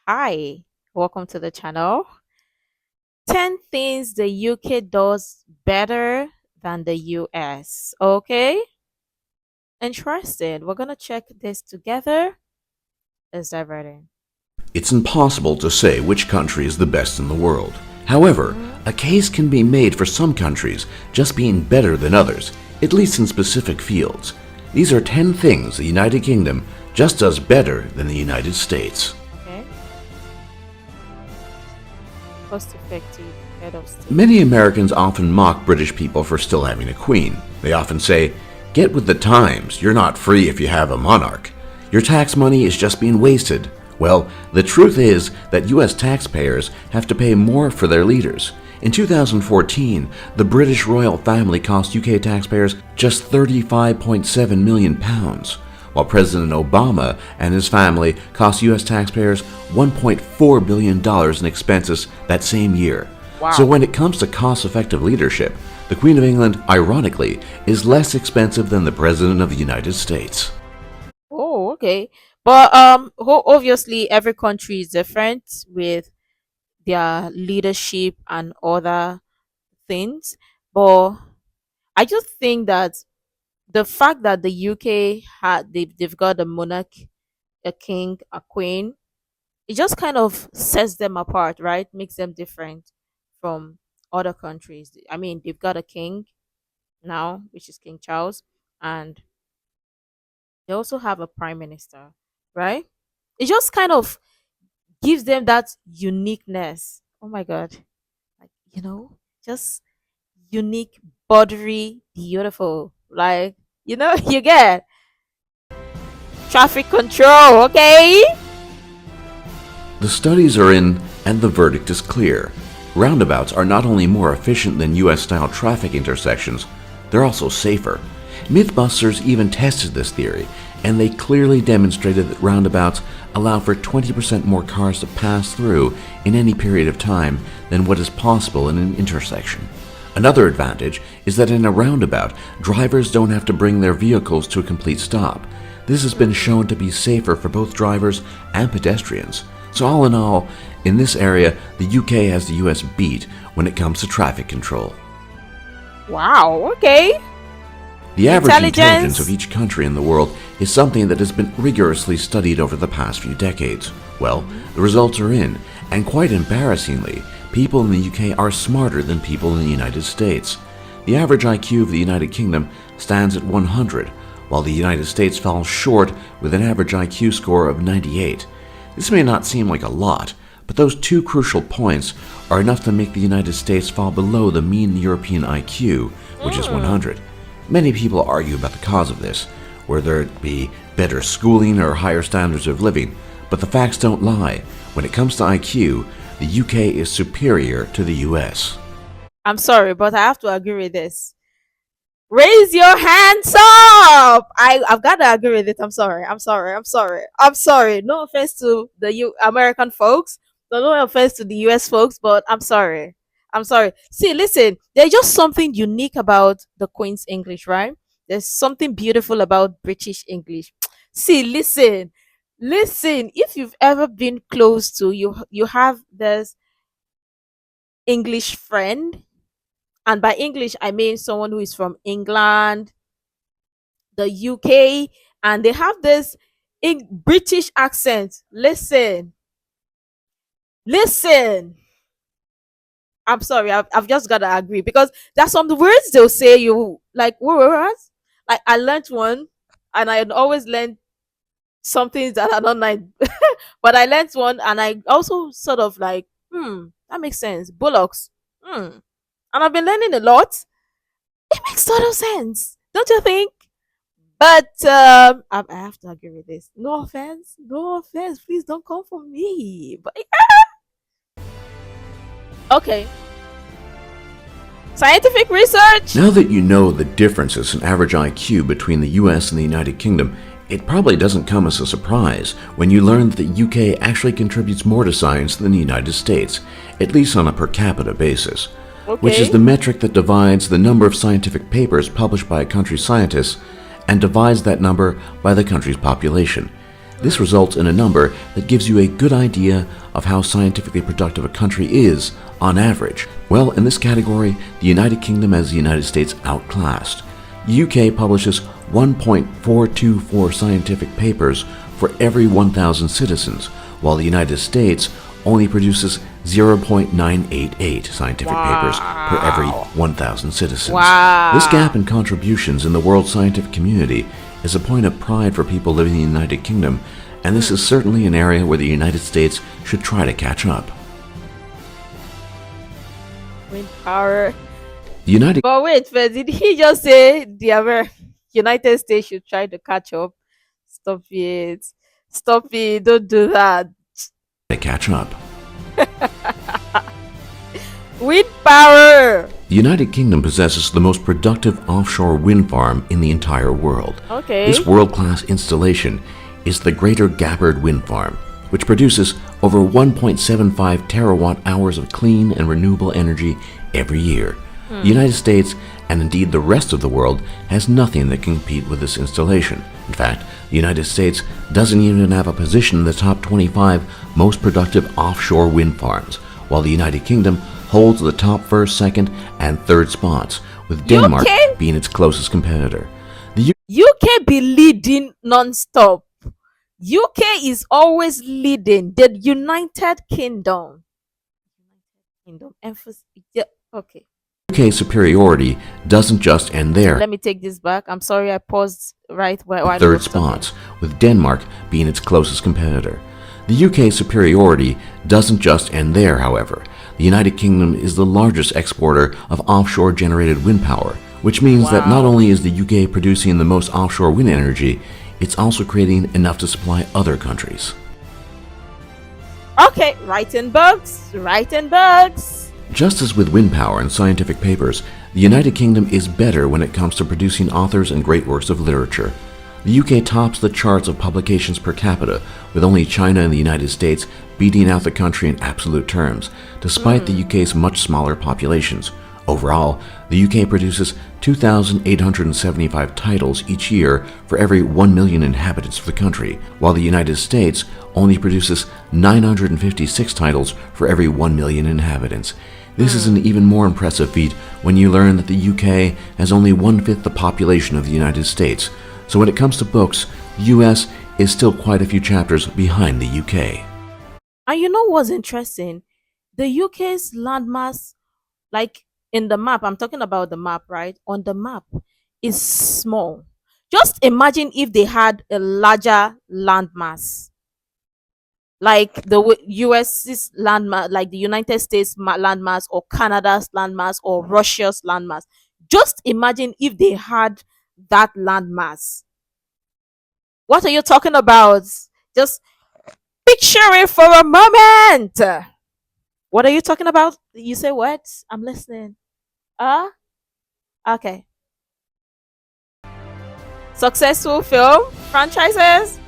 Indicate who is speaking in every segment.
Speaker 1: Hi, welcome to the channel. 10 things the UK does better than the US. Okay, interesting. We're gonna check this together. Let's dive right in.
Speaker 2: It's impossible to say which country is the best in the world. However, a case can be made for some countries just being better than others, at least in specific fields. These are 10 things the United Kingdom just does better than the United States.
Speaker 1: Okay, cost effective head of state.
Speaker 2: Many Americans often mock British people for still having a queen. They often say, "Get with the times, you're not free if you have a monarch. Your tax money is just being wasted." Well, the truth is that US taxpayers have to pay more for their leaders. In 2014, the British royal family cost UK taxpayers just £35.7 million, while President Obama and his family cost US taxpayers $1.4 billion in expenses that same year.
Speaker 1: Wow.
Speaker 2: So when it comes to cost-effective leadership, the Queen of England, ironically, is less expensive than the President of the United States.
Speaker 1: Oh, okay. But obviously every country is different with their leadership and other things. But I just think that the fact that the UK they've got a monarch, a king, a queen, it just kind of sets them apart, right? Makes them different from other countries. I mean, they've got a king now, which is King Charles, and they also have a prime minister, right? It just kind of gives them that uniqueness. Oh my god. Like, just unique, buttery, beautiful. Like, you get traffic control, okay?
Speaker 2: The studies are in, and the verdict is clear. Roundabouts are not only more efficient than US-style traffic intersections, they're also safer. Mythbusters even tested this theory, and they clearly demonstrated that roundabouts allow for 20% more cars to pass through in any period of time than what is possible in an intersection. Another advantage is that in a roundabout, drivers don't have to bring their vehicles to a complete stop. This has been shown to be safer for both drivers and pedestrians. So all in all, in this area, the UK has the US beat when it comes to traffic control.
Speaker 1: Wow, okay.
Speaker 2: The average
Speaker 1: Intelligence.
Speaker 2: intelligence of each country in the world is something that has been rigorously studied over the past few decades. Well, the results are in, and quite embarrassingly, people in the UK are smarter than people in the United States. The average IQ of the United Kingdom stands at 100, while the United States falls short with an average IQ score of 98. This may not seem like a lot, but those two crucial points are enough to make the United States fall below the mean European IQ, which is 100. Many people argue about the cause of this, whether it be better schooling or higher standards of living, but the facts don't lie. When it comes to IQ, the UK is superior to the US.
Speaker 1: I'm sorry, but I have to agree with this. Raise your hands up. I've got to agree with it. I'm sorry. I'm sorry. No offense to the American folks. No offense to the US folks, but I'm sorry. I'm sorry. See, listen, there's just something unique about the Queen's English, right? There's something beautiful about British English. See, listen. If you've ever been close to you have this English friend, and by English I mean someone who is from England, the UK, and they have this British accent. Listen. I'm sorry, I've just got to agree because there's some words they'll say you like words. Like I learned one, and I had always learned some things that are not nice, but I learned one, and I also sort of like, that makes sense. Bullocks, and I've been learning a lot. It makes total sense, don't you think? But I have to agree with this. No offense. Please don't come for me. But okay, scientific research.
Speaker 2: Now that you know the differences in average IQ between the US and the United Kingdom, it probably doesn't come as a surprise when you learn that the UK actually contributes more to science than the United States, at least on a per capita basis, which is the metric that divides the number of scientific papers published by a country's scientists and divides that number by the country's population. This results in a number that gives you a good idea of how scientifically productive a country is on average. Well, in this category, the United Kingdom has the United States outclassed. UK publishes 1.424 scientific papers for every 1,000 citizens, while the United States only produces 0.988 scientific papers per every 1,000 citizens.
Speaker 1: Wow.
Speaker 2: This gap in contributions in the world scientific community is a point of pride for people living in the United Kingdom, and this is certainly an area where the United States should try to catch up.
Speaker 1: Wind power.
Speaker 2: The United
Speaker 1: But wait, first, did he just say the United States should try to catch up? Stop it. Stop it. Don't do that.
Speaker 2: to catch up.
Speaker 1: Wind power.
Speaker 2: The United Kingdom possesses the most productive offshore wind farm in the entire world.
Speaker 1: Okay.
Speaker 2: This world-class installation is the Greater Gabbard Wind Farm, which produces over 1.75 terawatt hours of clean and renewable energy every year. The United States, and indeed the rest of the world, has nothing that can compete with this installation. In fact, the United States doesn't even have a position in the top 25 most productive offshore wind farms, while the United Kingdom holds the top first, second, and third spots, with Denmark
Speaker 1: UK?
Speaker 2: being its closest competitor.
Speaker 1: UK be leading non-stop. UK is always leading. The United Kingdom. Emphasis. Yeah. Okay.
Speaker 2: UK's superiority doesn't just end there.
Speaker 1: Let me take this back. I'm sorry I paused right where I
Speaker 2: Third spots, with Denmark being its closest competitor. The UK's superiority doesn't just end there, however. The United Kingdom is the largest exporter of offshore generated wind power, which means that not only is the UK producing the most offshore wind energy, it's also creating enough to supply other countries.
Speaker 1: Okay, writing bugs. Writing bugs.
Speaker 2: Just as with wind power and scientific papers, the United Kingdom is better when it comes to producing authors and great works of literature. The UK tops the charts of publications per capita, with only China and the United States beating out the country in absolute terms, despite the UK's much smaller populations. Overall, the UK produces 2,875 titles each year for every 1 million inhabitants of the country, while the United States only produces 956 titles for every 1 million inhabitants. This is an even more impressive feat when you learn that the UK has only 1/5 the population of the United States. So when it comes to books, the US is still quite a few chapters behind the UK.
Speaker 1: And you know what's interesting? The UK's landmass, like in the map, I'm talking about the map, right? On the map is small. Just imagine if they had a larger landmass, like the US's landmass, like the United States landmass, or Canada's landmass, or Russia's landmass. Just imagine if they had that landmass. What are you talking about? Just picture it for a moment. What are you talking about? You say what? I'm listening. Okay. Successful film franchises?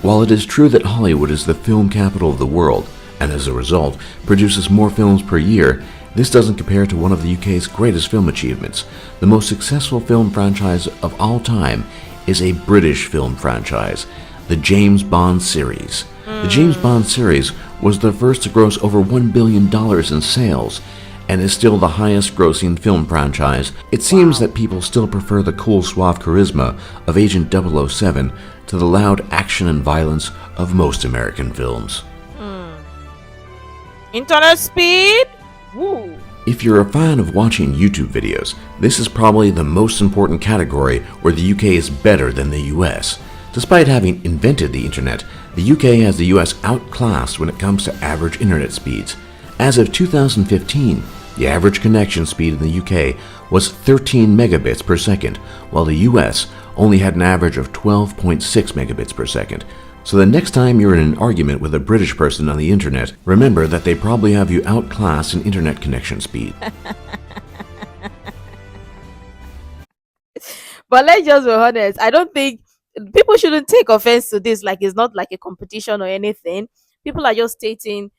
Speaker 2: While it is true that Hollywood is the film capital of the world, and as a result produces more films per year, this doesn't compare to one of the UK's greatest film achievements. The most successful film franchise of all time is a British film franchise, the James Bond series. The James Bond series was the first to gross over $1 billion in sales, and is still the highest grossing film franchise. It seems that people still prefer the cool, suave charisma of Agent 007 to the loud action and violence of most American films.
Speaker 1: Internet speed? Woo.
Speaker 2: If you're a fan of watching YouTube videos, this is probably the most important category where the UK is better than the US. Despite having invented the internet, the UK has the US outclassed when it comes to average internet speeds. As of 2015, the average connection speed in the UK was 13 megabits per second, while the US only had an average of 12.6 megabits per second. So the next time you're in an argument with a British person on the internet, remember that they probably have you outclassed in internet connection speed.
Speaker 1: But let's just be honest. I don't think people shouldn't take offense to this. Like, it's not like a competition or anything. People are just stating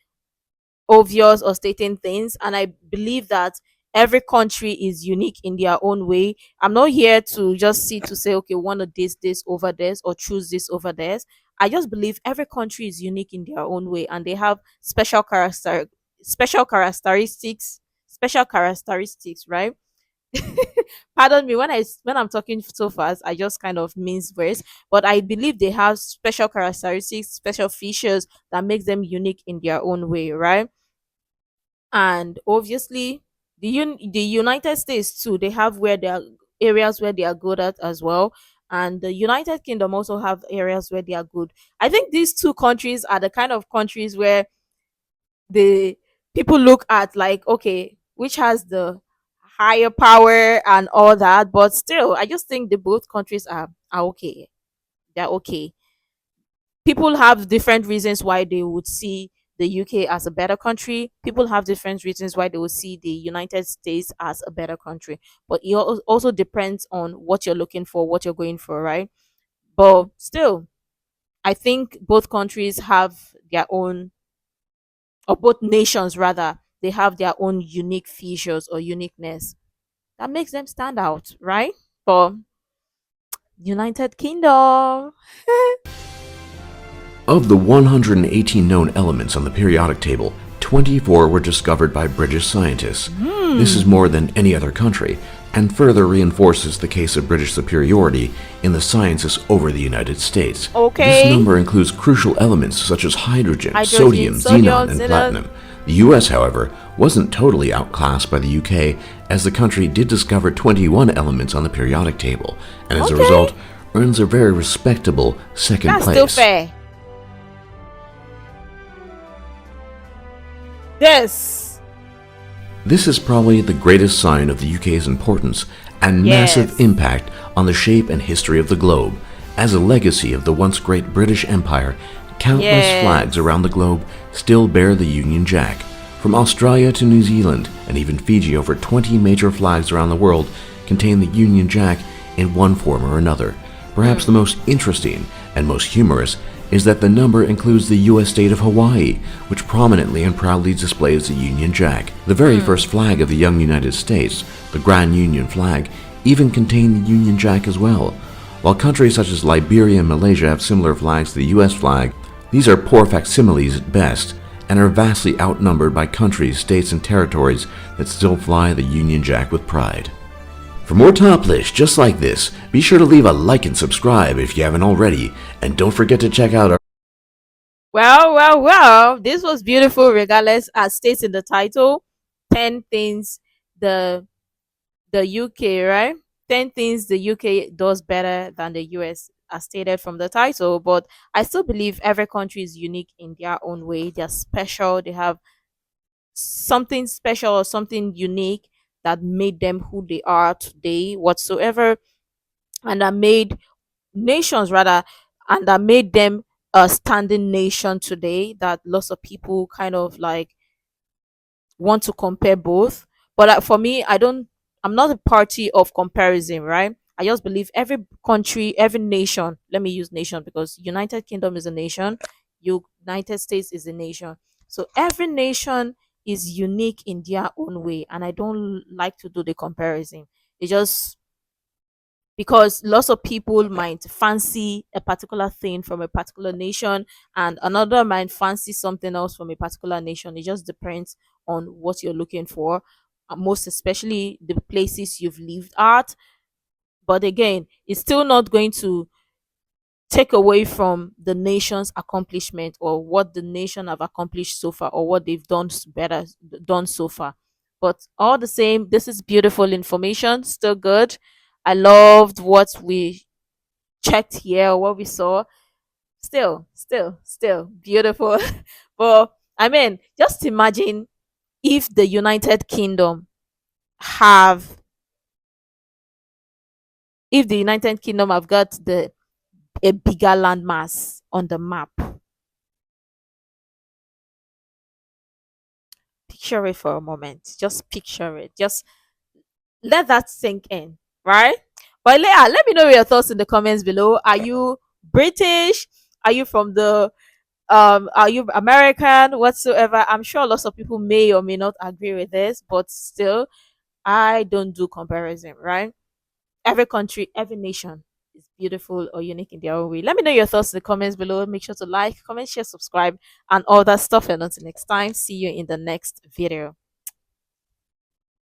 Speaker 1: obvious or stating things, and I believe that every country is unique in their own way. I'm not here to just see to say, okay, one of this over this, or choose this over this. I just believe every country is unique in their own way, and they have special characteristics, right? Pardon me, when I'm talking so fast, I just kind of mince words, but I believe they have special characteristics, special features that makes them unique in their own way, right? And obviously, the United States too, they have where they are areas where they are good at as well, and the United Kingdom also have areas where they are good. I think these two countries are the kind of countries where the people look at, like, okay, which has the higher power and all that, but still I just think the both countries are okay. They're okay. People have different reasons why they would see the UK as a better country. People have different reasons why they would see the United States as a better country. But it also depends on what you're looking for, what you're going for, right? But still, I think both countries have their own, or both nations rather, they have their own unique features or uniqueness that makes them stand out, right? For United Kingdom.
Speaker 2: Of the 118 known elements on the periodic table, 24 were discovered by British scientists. This is more than any other country, and further reinforces the case of British superiority in the sciences over the United States. This
Speaker 1: Okay.
Speaker 2: number includes crucial elements such as hydrogen,
Speaker 1: Hydrogen,
Speaker 2: sodium, xenon, and
Speaker 1: xenon.
Speaker 2: platinum. The US, however, wasn't totally outclassed by the UK, as the country did discover 21 elements on the periodic table, and as a
Speaker 1: Okay.
Speaker 2: result, earns a very respectable second
Speaker 1: That's
Speaker 2: place.
Speaker 1: still fair. This.
Speaker 2: This is probably the greatest sign of the UK's importance and massive
Speaker 1: Yes.
Speaker 2: impact on the shape and history of the globe. As a legacy of the once great British Empire, countless
Speaker 1: Yes.
Speaker 2: flags around the globe still bear the Union Jack. From Australia to New Zealand and even Fiji, over 20 major flags around the world contain the Union Jack in one form or another. Perhaps the most interesting and most humorous is that the number includes the U.S. state of Hawaii, which prominently and proudly displays the Union Jack. The very first flag of the young United States, the Grand Union flag, even contained the Union Jack as well. While countries such as Liberia and Malaysia have similar flags to the U.S. flag, these are poor facsimiles at best, and are vastly outnumbered by countries, states, and territories that still fly the Union Jack with pride. For more top lists just like this, be sure to leave a like and subscribe if you haven't already, and don't forget to check out our
Speaker 1: Well. This was beautiful, regardless, as states in the title. 10 things the UK, right? 10 things the UK does better than the US, as stated from the title. But I still believe every country is unique in their own way. They're special. They have something special or something unique that made them who they are today, whatsoever, and that made nations rather, and that made them a standing nation today, that lots of people kind of like want to compare both. But for me, I'm not a party of comparison, right? I just believe every country, every nation, let me use nation because United Kingdom is a nation, United States is a nation. So every nation is unique in their own way, and I don't like to do the comparison. It just, because lots of people might fancy a particular thing from a particular nation, and another might fancy something else from a particular nation. It just depends on what you're looking for, most especially the places you've lived at. But again, it's still not going to take away from the nation's accomplishment, or what the nation have accomplished so far, or what they've better done so far. But all the same, this is beautiful information, still good. I loved what we checked here, what we saw. Still beautiful. But I mean, just imagine if the United Kingdom have if the United Kingdom have got the a bigger landmass on the map. Picture it for a moment. Just picture it. Just let that sink in, right? But let me know your thoughts in the comments below. Are you British? Are you from the are you American? Whatsoever. I'm sure lots of people may or may not agree with this, but still, I don't do comparison, right? Every country, every nation. is beautiful or unique in their own way. Let me know your thoughts in the comments below. Make sure to like, comment, share, subscribe, and all that stuff. And until next time, see you in the next video.